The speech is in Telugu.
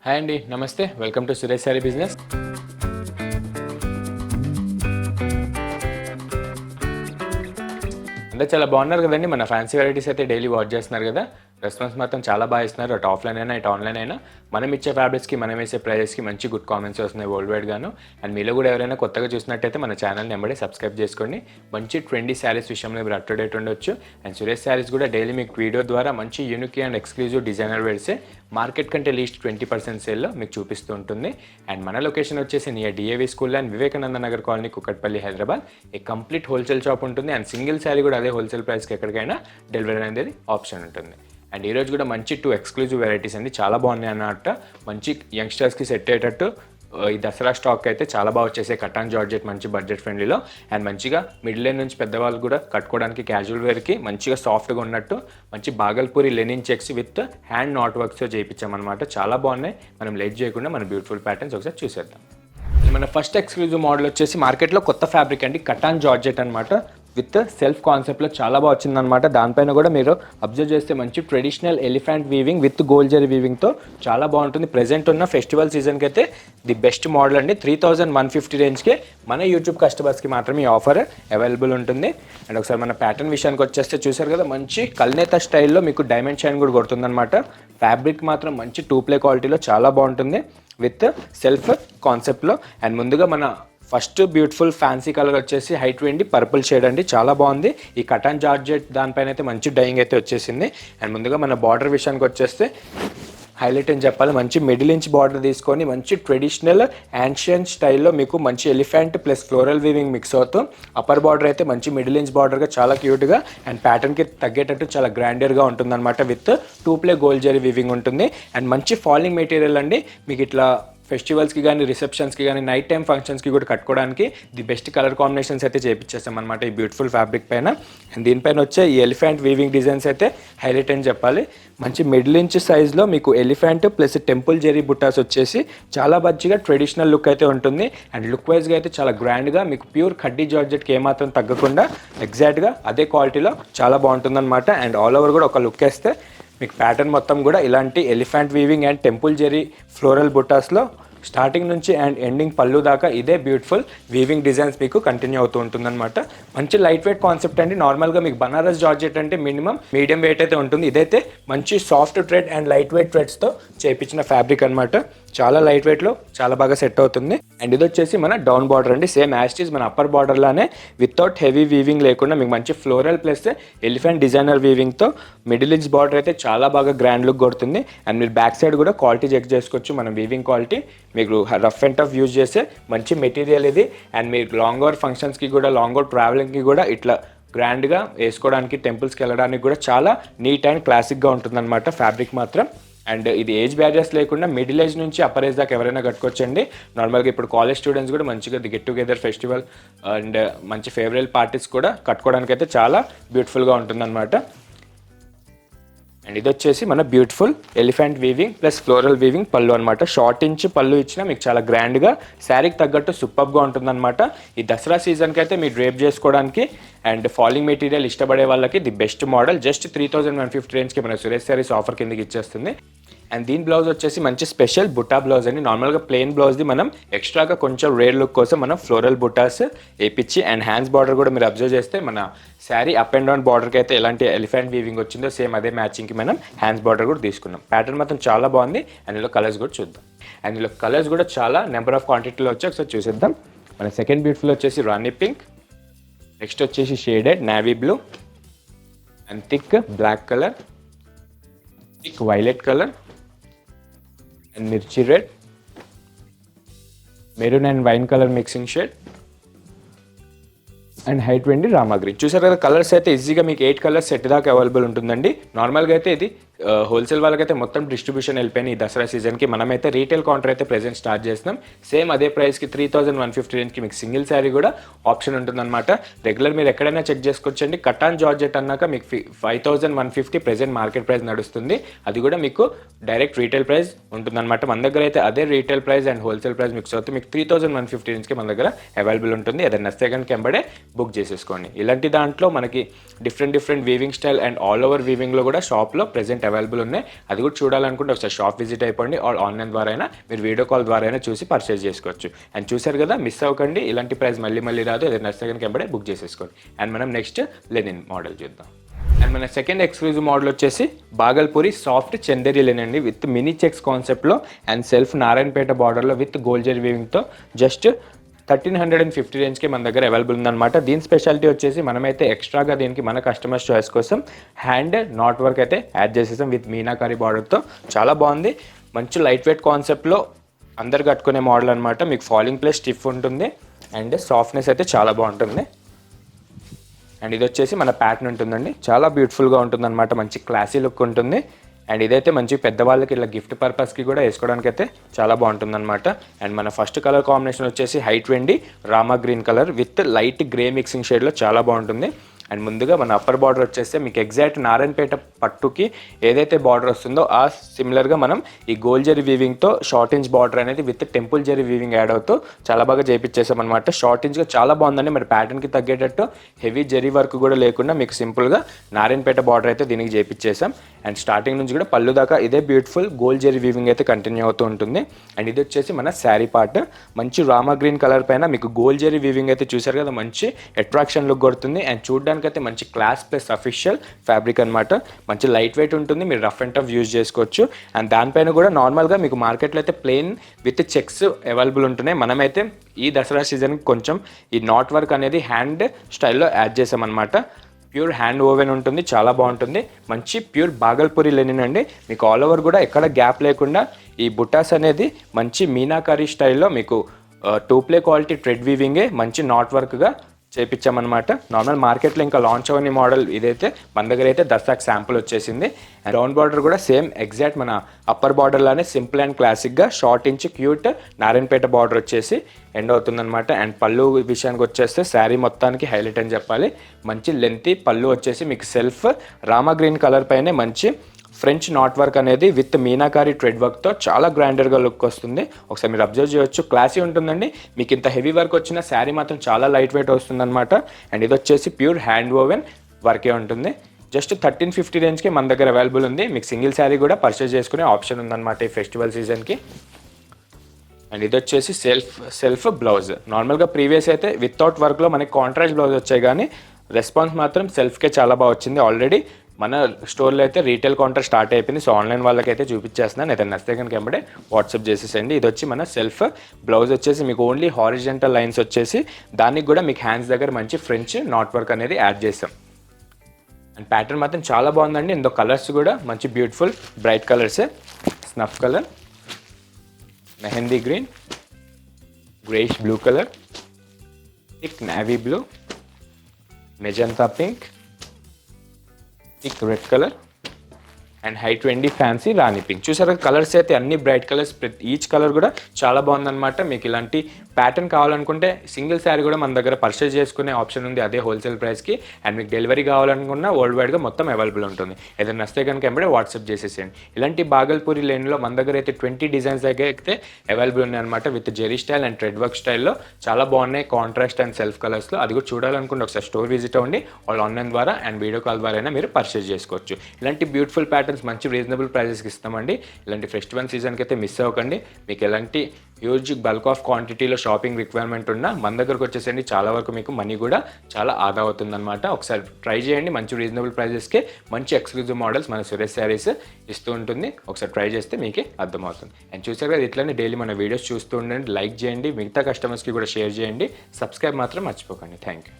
హాయ్ అండి, నమస్తే. Welcome to Suresh sorry business. అందరూ చాలా బాగున్నారు కదండి. మన ఫ్యాన్సీ వెరైటీస్ అయితే డైలీ వాచ్ చేస్తున్నారు కదా. రెస్పాన్స్ మాత్రం చాలా బాగా ఇస్తున్నారు. అటు ఆఫ్లైన్ అయినా ఇటు ఆన్లైన్ అయినా మనం ఇచ్చే ఫ్యాబ్రిక్స్కి మనం వేసే ప్రైజెస్కి మంచి గుడ్ కామెంట్స్ వస్తున్నాయి వరల్డ్ వైడ్ గాను. అండ్ మీలో కూడా ఎవరైనా కొత్తగా చూసినట్టయితే మన ఛానల్ని వెంబడే సబ్స్క్రైబ్ చేసుకోండి. మంచి ట్రెండీ శారీస్ విషయంలో మీరు అప్ టు డేట్ ఉండొచ్చు. అండ్ సురేష్ శారీస్ కూడా డైలీ మీకు వీడియో ద్వారా మంచి యూనిక్ అండ్ ఎక్స్క్లూజివ్ డిజైనర్ వేర్సే మార్కెట్ కంటే లీస్ట్ 20% సేల్లో మీకు చూపిస్తూ ఉంటుంది. అండ్ మన లొకేషన్ వచ్చేసి near DAV school and Vivekananda Nagar colony, Kukatpally, Hyderabad. A complete wholesale shop ఉంటుంది. అండ్ సింగిల్ శారీ కూడా అదే హోల్సేల్ ప్రైస్కి ఎక్కడికైనా డెలివరీ అనేది ఆప్షన్ ఉంటుంది. అండ్ ఈరోజు కూడా మంచి 2 ఎక్స్క్లూజివ్ వెరైటీస్ అండి, చాలా బాగున్నాయి అన్నమాట. మంచి యంగ్స్టర్స్కి సెట్ అయ్యేటట్టు ఈ దసరా స్టాక్ అయితే చాలా బాగా వచ్చేసాయి. కటాన్ జార్జెట్ మంచి బడ్జెట్ ఫ్రెండ్లీలో అండ్ మంచిగా మిడిల్ ఏజ్ నుంచి పెద్దవాళ్ళు కూడా కట్టుకోవడానికి క్యాజువల్ వేర్కి మంచిగా సాఫ్ట్గా ఉన్నట్టు మంచి Bhagalpuri linen checks with hand knot వర్క్స్తో చేయించామన్నమాట. చాలా బాగున్నాయి. మనం లేట్ చేయకుండా మన బ్యూటిఫుల్ ప్యాటర్న్స్ ఒకసారి చూసేద్దాం. మన ఫస్ట్ ఎక్స్క్లూజివ్ మోడల్ వచ్చేసి మార్కెట్లో కొత్త ఫ్యాబ్రిక్ అండి, కటాన్ జార్జెట్ అనమాట. విత్ సెల్ఫ్ కాన్సెప్ట్లో చాలా బాగా వచ్చిందనమాట. దానిపైన కూడా మీరు అబ్జర్వ్ చేస్తే మంచి traditional elephant weaving with gold zari వీవింగ్తో చాలా బాగుంటుంది. ప్రెజెంట్ ఉన్న ఫెస్టివల్ సీజన్కి అయితే ది బెస్ట్ మోడల్ అండి. 3150 రేంజ్కే మన యూట్యూబ్ కస్టమర్స్కి మాత్రమే ఈ ఆఫర్ అవైలబుల్ ఉంటుంది. అండ్ ఒకసారి మన ప్యాటర్న్ విషయానికి వచ్చేస్తే చూసారు కదా, మంచి కల్నేత స్టైల్లో మీకు డైమండ్ షైన్ కూడా కొడుతుందన్నమాట. ఫ్యాబ్రిక్ మాత్రం మంచి 2 ప్లే క్వాలిటీలో చాలా బాగుంటుంది విత్ సెల్ఫ్ కాన్సెప్ట్లో. అండ్ ముందుగా మన ఫస్ట్ బ్యూటిఫుల్ ఫ్యాన్సీ కలర్ వచ్చేసి హైట్ వెండి పర్పుల్ షేడ్ అండి, చాలా బాగుంది. ఈ కటాన్ జార్జెట్ దానిపైన అయితే మంచి డైయింగ్ అయితే వచ్చేసింది. అండ్ ముందుగా మన బార్డర్ విషయానికి వచ్చేస్తే హైలైట్ అని చెప్పాలి. మంచి మిడిల్ ఇంచ్ బార్డర్ తీసుకొని మంచి ట్రెడిషనల్ యాన్షియన్ స్టైల్లో మీకు మంచి elephant plus floral weaving mix అవుతూ అప్పర్ బార్డర్ అయితే మంచి మిడిల్ ఇంచ్ బార్డర్గా చాలా క్యూట్గా అండ్ ప్యాటర్న్కి తగ్గేటట్టు చాలా గ్రాండర్గా ఉంటుందన్నమాట. With 2 play gold zari weaving ఉంటుంది. అండ్ మంచి ఫాలింగ్ మెటీరియల్ అండి. మీకు ఇట్లా ఫెస్టివల్స్కి కానీ రిసెప్షన్స్కి కానీ నైట్ టైం ఫంక్షన్స్కి కూడా కట్టుకోవడానికి ది బెస్ట్ కలర్ కాంబినేషన్స్ అయితే చేయించేస్తాం అనమాట ఈ బ్యూటిఫుల్ ఫ్యాబ్రిక్ పైన. అండ్ దీనిపైన వచ్చే ఈ ఎలిఫెంట్ వీవింగ్ డిజైన్స్ అయితే హైలైట్ అని చెప్పాలి. మంచి మిడిల్ ఇంచ్ సైజ్లో మీకు ఎలిఫెంట్ ప్లస్ టెంపుల్ జెరీ బుట్టాస్ వచ్చేసి చాలా మంచిగా ట్రెడిషనల్ లుక్ అయితే ఉంటుంది. అండ్ లుక్ వైజ్గా అయితే చాలా గ్రాండ్గా మీకు ప్యూర్ ఖడ్డీ జార్జెట్కి ఏమాత్రం తగ్గకుండా ఎగ్జాక్ట్గా అదే క్వాలిటీలో చాలా బాగుంటుందన్నమాట. అండ్ ఆల్ ఓవర్ కూడా ఒక లుక్ వేస్తే మీకు ప్యాటర్న్ మొత్తం కూడా ఇలాంటి elephant weaving and temple zari floral బుటాస్లో స్టార్టింగ్ నుంచి అండ్ ఎండింగ్ పళ్ళు దాకా ఇదే బ్యూటిఫుల్ వీవింగ్ డిజైన్స్ మీకు కంటిన్యూ అవుతూ ఉంటుందన్నమాట. మంచి లైట్ వెయిట్ కాన్సెప్ట్ అండి. నార్మల్గా మీకు బనారస్ జార్జెట్ అంటే మినిమం మీడియం వెయిట్ అయితే ఉంటుంది. ఇదైతే మంచి soft thread and light weight థ్రెడ్స్తో చేయించిన ఫ్యాబ్రిక్ అనమాట. చాలా లైట్ వెయిట్లో చాలా బాగా సెట్ అవుతుంది. అండ్ ఇది వచ్చేసి మన డౌన్ బార్డర్ అండి, సేమ్ యాస్టీస్ మన అప్పర్ బార్డర్లానే వితౌట్ హెవీ వీవింగ్ లేకుండా మీకు మంచి ఫ్లోరల్ ప్లస్ ఎలిఫెంట్ డిజైనర్ వీవింగ్తో మిడిల్ ఇంచ్ బార్డర్ అయితే చాలా బాగా గ్రాండ్ లుక్ కొడుతుంది. అండ్ మీరు బ్యాక్ సైడ్ కూడా క్వాలిటీ చెక్ చేసుకోవచ్చు. మన వీవింగ్ క్వాలిటీ మీకు రఫ్ అండ్ టఫ్ యూజ్ చేసే మంచి మెటీరియల్ ఇది. అండ్ మీరు లాంగ్ అవర్ ఫంక్షన్స్కి కూడా లాంగ్ అవర్ ట్రావెలింగ్కి కూడా ఇట్లా గ్రాండ్గా వేసుకోవడానికి టెంపుల్స్కి వెళ్ళడానికి కూడా చాలా నీట్ అండ్ క్లాసిక్గా ఉంటుందన్నమాట ఫ్యాబ్రిక్ మాత్రం. అండ్ ఇది ఏజ్ బ్యారియర్స్ లేకుండా మిడిల్ ఏజ్ నుంచి అప్పర్ ఏజ్ దాకా ఎవరైనా కట్టుకోవచ్చండి. నార్మల్గా ఇప్పుడు కాలేజ్ స్టూడెంట్స్ కూడా మంచిగా గెట్ టుగెదర్ ఫెస్టివల్ అండ్ మంచి ఫేవరెట్ పార్టీస్ కూడా కట్టుకోవడానికి అయితే చాలా బ్యూటిఫుల్గా ఉంటుందన్నమాట. అండ్ ఇది వచ్చేసి మన beautiful elephant weaving plus floral weaving పళ్ళు అనమాట. షార్ట్ ఇంచ్ పళ్ళు ఇచ్చినా మీకు చాలా గ్రాండ్గా శారీకి తగ్గట్టు సూపర్గా ఉంటుందన్నమాట. ఈ దసరా సీజన్కి అయితే మీరు డ్రేప్ చేసుకోవడానికి అండ్ ఫాలింగ్ మెటీరియల్ ఇష్టపడే వాళ్ళకి ది బెస్ట్ మోడల్. జస్ట్ 3150 రేంజ్కి మన సురేష్ శారీస్ ఆఫర్ కిందకి ఇచ్చేస్తుంది. అండ్ దీని బ్లౌజ్ వచ్చేసి మంచి స్పెషల్ బుట్టా బ్లౌజ్ అండి. నార్మల్గా ప్లెయిన్ బ్లౌజ్ది మనం ఎక్స్ట్రాగా కొంచెం రేర్ లుక్ కోసం మనం ఫ్లోరల్ బుట్టాస్ వేయించి అండ్ హ్యాండ్స్ బార్డర్ కూడా మీరు అబ్జర్వ్ చేస్తే మన శారీ అప్ అండ్ డౌన్ బార్డర్కి అయితే ఎలాంటి ఎలిఫెంట్ వీవింగ్ వచ్చిందో సేమ్ అదే మ్యాచింగ్కి మనం హ్యాండ్స్ బార్డర్ కూడా తీసుకున్నాం. ప్యాటర్న్ మాత్రం చాలా బాగుంది. అండ్ ఇందులో కలర్స్ కూడా చూద్దాం. అండ్ ఇందులో కలర్స్ కూడా చాలా నెంబర్ ఆఫ్ క్వాంటిటీలో వచ్చి ఒకసారి చూసేద్దాం. మన సెకండ్ బ్యూటిఫుల్ వచ్చేసి రాణి పింక్, నెక్స్ట్ వచ్చేసి shaded navy blue and thick black colour, thick violet colour and mirchi red, maroon and wine color mixing shade and హైట్ వెండి రామా గ్రీన్. చూసారు కదా, కలర్స్ అయితే ఈజీగా మీకు 8 కలర్స్ సెట్ దాకా అవైలబుల్ ఉంటుందండి. నార్మల్గా అయితే ఇది హోల్సేల్ వాళ్ళకైతే మొత్తం డిస్ట్రిబ్యూషన్ వెళ్ళిపోయినాయి ఈ దసరా సీజన్కి. మనమైతే రీటైల్ కౌంటర్ అయితే ప్రెజెంట్ స్టార్ట్ చేస్తున్నాం. సేమ్ అదే ప్రైస్కి 3150 రేంజ్కి మీకు సింగిల్ శారీ కూడా ఆప్షన్ ఉంటుందన్నమాట. రెగ్యులర్ మీరు ఎక్కడైనా చెక్ చేసుకోవచ్చండి. కటాన్ జార్జెట్ అన్నాక మీకు 5150 ప్రెజెంట్ మార్కెట్ ప్రైస్ నడుస్తుంది. అది కూడా మీకు డైరెక్ట్ రీటైల్ ప్రైస్ ఉంటుందన్నమాట. మన దగ్గర అయితే అదే retail price and wholesale price mix అవుతుంది. మీకు 3150 రేంజ్కి మన దగ్గర అవైలబుల్ ఉంటుంది. ఏదైనా నస్తే కనుక ఎంబడే బుక్ చేసేసుకోండి. ఇలాంటి దాంట్లో మనకి different weaving style and all over వీవింగ్లో కూడా షాప్లో ప్రెజెంట్ అవైలబుల్ ఉన్నాయి. అది కూడా చూడాలనుకుంటే ఒకసారి షాప్ విజిట్ అయిపోండి, ఆన్లైన్ ద్వారా అయినా మీరు వీడియో కాల్ ద్వారా అయినా చూసి పర్చేస్ చేసుకోవచ్చు. అండ్ చూసారు కదా, మిస్ అవ్వకండి, ఇలాంటి ప్రైస్ మళ్ళీ రాదు. ఏదైనా నచ్చితే కనుక వెంబడే బుక్ చేసేసుకోండి. అండ్ మనం నెక్స్ట్ లెనిన్ మోడల్ చూద్దాం. అండ్ మన సెకండ్ ఎక్స్క్లూజివ్ మోడల్ వచ్చేసి బాగల్పూరి సాఫ్ట్ చందేరి లెనిన్ అండి, విత్ మినీ చెక్స్ కాన్సెప్ట్లో అండ్ సెల్ఫ్ నారాయణపేట బార్డర్లో విత్ గోల్డ్ జరీ వీవింగ్తో జస్ట్ 1350 రేంజ్కి మన దగ్గర అవైలబుల్ ఉందన్నమాట. దీని స్పెషాలిటీ వచ్చేసి మనమైతే ఎక్స్ట్రాగా దీనికి మన కస్టమర్స్ చాయిస్ కోసం హ్యాండ్ నాట్ వర్క్ అయితే యాడ్ చేసేసాం విత్ మీనాకారి బార్డర్తో. చాలా బాగుంది, మంచి లైట్ వెయిట్ కాన్సెప్ట్లో అందరు కట్టుకునే మోడల్ అనమాట. మీకు ఫాలింగ్ ప్లేస్ స్టిఫ్ ఉంటుంది అండ్ సాఫ్ట్నెస్ అయితే చాలా బాగుంటుంది. అండ్ ఇది వచ్చేసి మన ప్యాటర్న్ ఉంటుందండి, చాలా బ్యూటిఫుల్గా ఉంటుంది అనమాట, మంచి క్లాసీ లుక్ ఉంటుంది. అండ్ ఇదైతే మంచి పెద్దవాళ్ళకి ఇలా గిఫ్ట్ పర్పస్కి కూడా వేసుకోవడానికి అయితే చాలా బాగుంటుంది అనమాట. అండ్ మన ఫస్ట్ కలర్ కాంబినేషన్ వచ్చేసి హైట్ వెండి రామా green colour with light grey mixing షేడ్లో చాలా బాగుంటుంది. అండ్ ముందుగా మన అప్పర్ బార్డర్ వచ్చేస్తే మీకు ఎగ్జాక్ట్ నారాయణపేట పట్టుకి ఏదైతే బార్డర్ వస్తుందో ఆ సిమిలర్గా మనం ఈ గోల్డ్ జరీ వీవింగ్తో షార్ట్ ఇంచ్ బార్డర్ అనేది with temple zari weaving add అవుతూ చాలా బాగా చేయించేసాం అనమాట. షార్ట్ ఇంచ్గా చాలా బాగుందండి, మరి ప్యాటర్న్కి తగ్గేటట్టు హెవీ జరీ వర్క్ కూడా లేకుండా మీకు సింపుల్గా నారాయణపేట బార్డర్ అయితే దీనికి చేయించేసాం. అండ్ స్టార్టింగ్ నుంచి కూడా పళ్ళు దాకా ఇదే బ్యూటిఫుల్ గోల్డ్ జరీ వీవింగ్ అయితే కంటిన్యూ అవుతూ ఉంటుంది. అండ్ ఇది వచ్చేసి మన శారీ పార్ట్, మంచి రామా గ్రీన్ కలర్ పైన మీకు గోల్డ్ జరీ వీవింగ్ అయితే చూసారు కదా, మంచి అట్రాక్షన్ లుక్ కొడుతుంది. అండ్ చూడడానికి అయితే మంచి క్లాస్ ప్లస్ అఫీషియల్ ఫ్యాబ్రిక్ అనమాట, మంచి లైట్ వెయిట్ ఉంటుంది, మీరు రఫ్ అండ్ టఫ్ యూజ్ చేసుకోవచ్చు. అండ్ దానిపైన కూడా నార్మల్గా మీకు మార్కెట్లో అయితే ప్లెయిన్ విత్ చెక్స్ అవైలబుల్ ఉంటున్నాయి. మనమైతే ఈ దసరా సీజన్కి కొంచెం ఈ నాట్ వర్క్ అనేది హ్యాండ్ స్టైల్లో యాడ్ చేసామన్నమాట. ప్యూర్ హ్యాండ్ ఓవెన్ ఉంటుంది, చాలా బాగుంటుంది, మంచి ప్యూర్ బాగల్పూరి లెనిన్ అండి. మీకు ఆల్ ఓవర్ కూడా ఎక్కడ గ్యాప్ లేకుండా ఈ బుటాస్ అనేది మంచి మీనాకారి స్టైల్లో మీకు 2 క్వాలిటీ థ్రెడ్ వీవింగే మంచి నాట్ వర్క్గా చేపించామన్నమాట. నార్మల్ మార్కెట్లో ఇంకా లాంచ్ అవని మోడల్ ఇదైతే మన దగ్గర అయితే దర్శాక్ శాంపుల్ వచ్చేసింది. అండ్ రౌండ్ బార్డర్ కూడా సేమ్ ఎగ్జాక్ట్ మన అప్పర్ బార్డర్ లానే సింపుల్ అండ్ క్లాసిక్గా short inch cute Narayanpet border వచ్చేసి ఎండ్ అవుతుందన్నమాట. అండ్ పళ్ళు విషయానికి వచ్చేస్తే శారీ మొత్తానికి హైలైట్ అని చెప్పాలి, మంచి లెంతీ పళ్ళు వచ్చేసి మీకు సెల్ఫ్ రామా గ్రీన్ కలర్ పైనే మంచి ఫ్రెంచ్ నాట్ వర్క్ అనేది విత్ మీనాకారి థ్రెడ్ వర్క్తో చాలా గ్రాండర్గా లుక్ వస్తుంది. ఒకసారి మీరు అబ్జర్వ్ చేయొచ్చు, క్లాసీ ఉంటుందండి. మీకు ఇంత హెవీ వర్క్ వచ్చిన శారీ మాత్రం చాలా లైట్ వెయిట్ వస్తుంది అనమాట. అండ్ ఇది వచ్చేసి ప్యూర్ హ్యాండ్ ఓవెన్ వర్కే ఉంటుంది. జస్ట్ 1350 రేంజ్కి మన దగ్గర అవైలబుల్ ఉంది. మీకు సింగిల్ శారీ కూడా పర్చేస్ చేసుకునే ఆప్షన్ ఉందన్నమాట ఈ ఫెస్టివల్ సీజన్కి. అండ్ ఇది వచ్చేసి సెల్ఫ్ బ్లౌజ్. నార్మల్గా ప్రీవియస్ అయితే వితౌట్ వర్క్లో మనకి కాంట్రాస్ట్ బ్లౌజ్ వచ్చాయి, కానీ రెస్పాన్స్ మాత్రం సెల్ఫ్కే చాలా బాగా వచ్చింది. ఆల్రెడీ మన స్టోర్లో అయితే రీటైల్ కౌంటర్ స్టార్ట్ అయిపోయింది, సో ఆన్లైన్ వాళ్ళకైతే చూపించేస్తున్నాను. ఏదైనా నచ్చితే కనుక వెంబడే వాట్సాప్ చేసేసండి. ఇది వచ్చి మన సెల్ఫ్ బ్లౌజ్ వచ్చేసి మీకు ఓన్లీ హారిజెంటల్ లైన్స్ వచ్చేసి దానికి కూడా మీకు హ్యాండ్స్ దగ్గర మంచి ఫ్రెంచ్ నాట్ వర్క్ అనేది యాడ్ చేసాం. అండ్ ప్యాటర్న్ మాత్రం చాలా బాగుందండి. ఇందులో కలర్స్ కూడా మంచి బ్యూటిఫుల్ బ్రైట్ కలర్సే, snuff colour, mehndi green, greyish blue colour, thick navy blue, magenta pink, thick red colour and హైట్ వెండి ఫ్యాన్సీ రాణి పింక్. చూసారా కలర్స్ అయితే అన్ని బ్రైట్ కలర్స్, ఈచ్ కలర్ కూడా చాలా బాగుందన్నమాట. మీకు ఇలాంటి ప్యాటర్న్ కావాలనుకుంటే సింగిల్ శారీ కూడా మన దగ్గర పర్చేస్ చేసుకునే ఆప్షన్ ఉంది అదే హోల్సేల్ ప్రైస్కి. అండ్ మీకు డెలివరీ కావాలనుకున్నా వరల్డ్ వైడ్గా మొత్తం అవైలబుల్ ఉంటుంది. ఏదైనా నచ్చితే కనుక వెంబడే వాట్సాప్ చేసేసేయండి. ఇలాంటి బాగల్పూరి లైన్లో మన దగ్గర అయితే 20 డిజైన్స్ దగ్గర అయితే అవైలబుల్ ఉన్నాయి అనమాట, with zari style and thread work స్టైల్లో చాలా బాగున్నాయి, కాంట్రాస్ట్ అండ్ సెల్ఫ్ కలర్స్లో. అది కూడా చూడాలనుకుంటే ఒకసారి స్టోర్ విజిట్ అవ్వండి, వాళ్ళు ఆన్లైన్ ద్వారా అండ్ వీడియో కాల్ ద్వారా అయినా మీరు పర్చేస్ చేసుకోవచ్చు. ఇలాంటి బ్యూటిఫుల్ ప్యాటర్న్స్ మంచి రీజనబుల్ ప్రైజెస్కి ఇస్తామండి. ఇలాంటి ఫెస్టివల్ సీజన్కి అయితే మిస్ అవ్వకండి. మీకు ఎలాంటి హ్యూజ్ బల్క్ ఆఫ్ క్వాంటిటీలో షాపింగ్ రిక్వైర్మెంట్ ఉన్నా మన దగ్గరకు వచ్చేసండి, చాలా వరకు మీకు మనీ కూడా చాలా ఆదా అవుతుందన్నమాట. ఒకసారి ట్రై చేయండి, మంచి రీజనబుల్ ప్రైజెస్కే మంచి ఎక్స్క్లూజివ్ మోడల్స్ మన సురేష్ శారీస్ ఇస్తూ ఉంటుంది. ఒకసారి ట్రై చేస్తే మీకే అర్థమవుతుంది. అండ్ చూసారు కదా, ఇట్లనే డైలీ మన వీడియోస్ చూస్తూ ఉండండి, లైక్ చేయండి, మిగతా కస్టమర్స్కి కూడా షేర్ చేయండి, సబ్స్క్రైబ్ మాత్రం మర్చిపోకండి. Thank you.